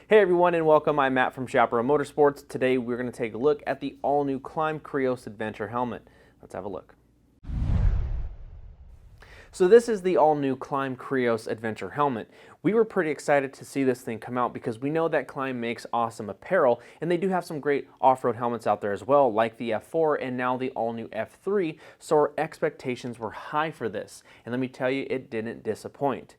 Hey everyone and welcome, I'm Matt from Chaparral Motorsports. Today we're going to take a look at the all-new Klim Krios Adventure helmet. Let's have a look. So this is the all-new Klim Krios Adventure helmet. We were pretty excited to see this thing come out because we know that Klim makes awesome apparel, and they do have some great off-road helmets out there as well, like the F4 and now the all-new F3, so our expectations were high for this, and let me tell you, it didn't disappoint.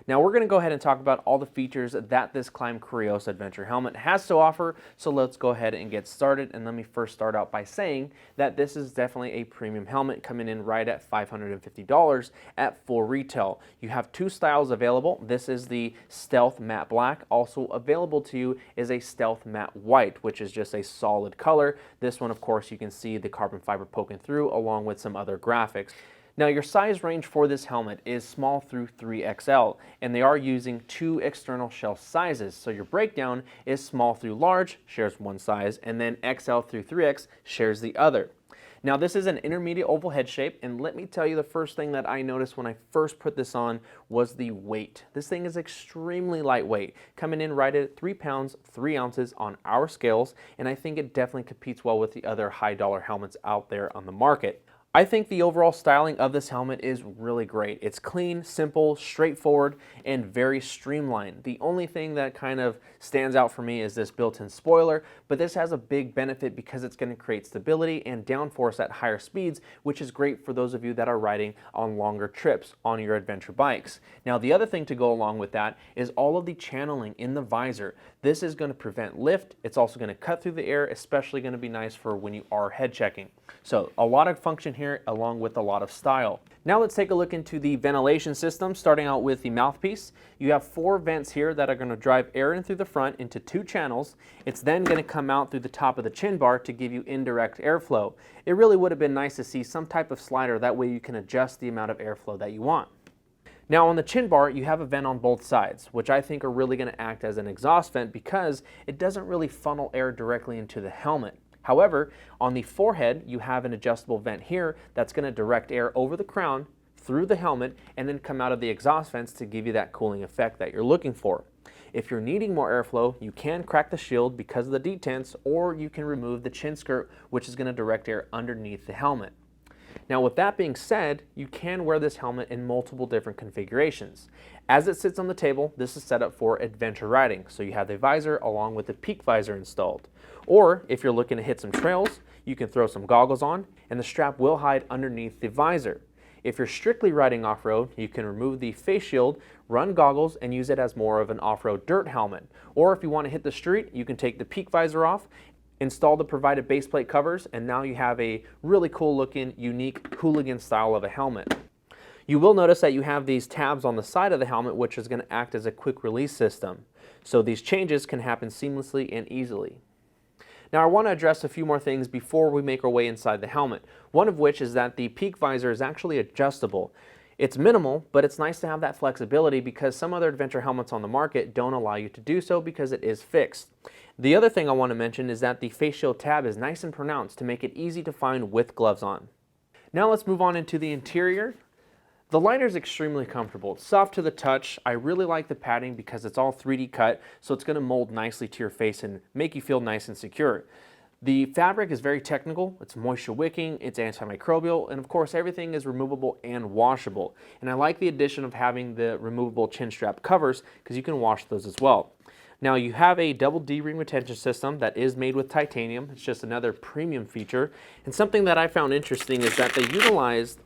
Now we're going to go ahead and talk about all the features that this Klim Krios Adventure helmet has to offer, so let's go ahead and get started. And let me first start out by saying that this is definitely a premium helmet, coming in right at $550 at full retail. You have two styles available. This is the Stealth Matte Black. Also available to you is a Stealth Matte White, which is just a solid color. This one, of course, you can see the carbon fiber poking through along with some other graphics. Now your size range for this helmet is small through 3XL, and they are using two external shell sizes. So your breakdown is small through large, shares one size, and then XL through 3X shares the other. Now this is an intermediate oval head shape, and let me tell you, the first thing that I noticed when I first put this on was the weight. This thing is extremely lightweight, coming in right at 3 pounds, 3 ounces on our scales, and I think it definitely competes well with the other high dollar helmets out there on the market. I think the overall styling of this helmet is really great. It's clean, simple, straightforward, and very streamlined. The only thing that kind of stands out for me is this built-in spoiler, but this has a big benefit because it's going to create stability and downforce at higher speeds, which is great for those of you that are riding on longer trips on your adventure bikes. Now, the other thing to go along with that is all of the channeling in the visor. This is going to prevent lift. It's also going to cut through the air, especially going to be nice for when you are head checking. So a lot of function here along with a lot of style. Now let's take a look into the ventilation system, starting out with the mouthpiece. You have 4 vents here that are going to drive air in through the front into 2 channels. It's then going to come out through the top of the chin bar to give you indirect airflow. It really would have been nice to see some type of slider, that way you can adjust the amount of airflow that you want. Now on the chin bar, you have a vent on both sides, which I think are really going to act as an exhaust vent because it doesn't really funnel air directly into the helmet. However, on the forehead, you have an adjustable vent here that's going to direct air over the crown, through the helmet, and then come out of the exhaust vents to give you that cooling effect that you're looking for. If you're needing more airflow, you can crack the shield because of the detents, or you can remove the chin skirt, which is going to direct air underneath the helmet. Now with that being said, you can wear this helmet in multiple different configurations. As it sits on the table, this is set up for adventure riding, so you have the visor along with the peak visor installed. Or if you're looking to hit some trails, you can throw some goggles on, and the strap will hide underneath the visor. If you're strictly riding off-road, you can remove the face shield, run goggles, and use it as more of an off-road dirt helmet. Or if you want to hit the street, you can take the peak visor off, install the provided base plate covers, and now you have a really cool looking, unique hooligan style of a helmet. You will notice that you have these tabs on the side of the helmet, which is going to act as a quick release system. So these changes can happen seamlessly and easily. Now I want to address a few more things before we make our way inside the helmet, one of which is that the peak visor is actually adjustable. It's minimal, but it's nice to have that flexibility because some other adventure helmets on the market don't allow you to do so because it is fixed. The other thing I want to mention is that the face shield tab is nice and pronounced to make it easy to find with gloves on. Now let's move on into the interior. The liner is extremely comfortable. It's soft to the touch. I really like the padding because it's all 3D cut, so it's going to mold nicely to your face and make you feel nice and secure. The fabric is very technical. It's moisture wicking, it's antimicrobial, and of course everything is removable and washable. And I like the addition of having the removable chin strap covers because you can wash those as well. Now you have a double D-ring retention system that is made with titanium. It's just another premium feature. And something that I found interesting is that they utilized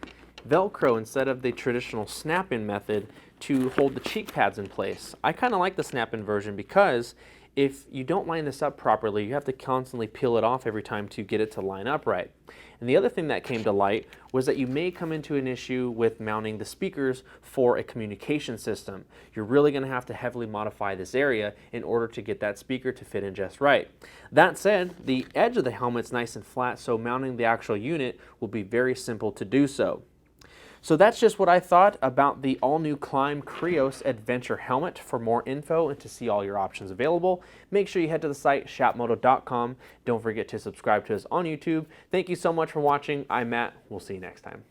Velcro instead of the traditional snap-in method to hold the cheek pads in place. I kind of like the snap-in version because if you don't line this up properly, you have to constantly peel it off every time to get it to line up right. And the other thing that came to light was that you may come into an issue with mounting the speakers for a communication system. You're really going to have to heavily modify this area in order to get that speaker to fit in just right. That said, the edge of the helmet's nice and flat, so mounting the actual unit will be very simple to do so. So that's just what I thought about the all-new Klim Krios Adventure helmet. For more info and to see all your options available, make sure you head to the site shapmoto.com. Don't forget to subscribe to us on YouTube. Thank you so much for watching. I'm Matt. We'll see you next time.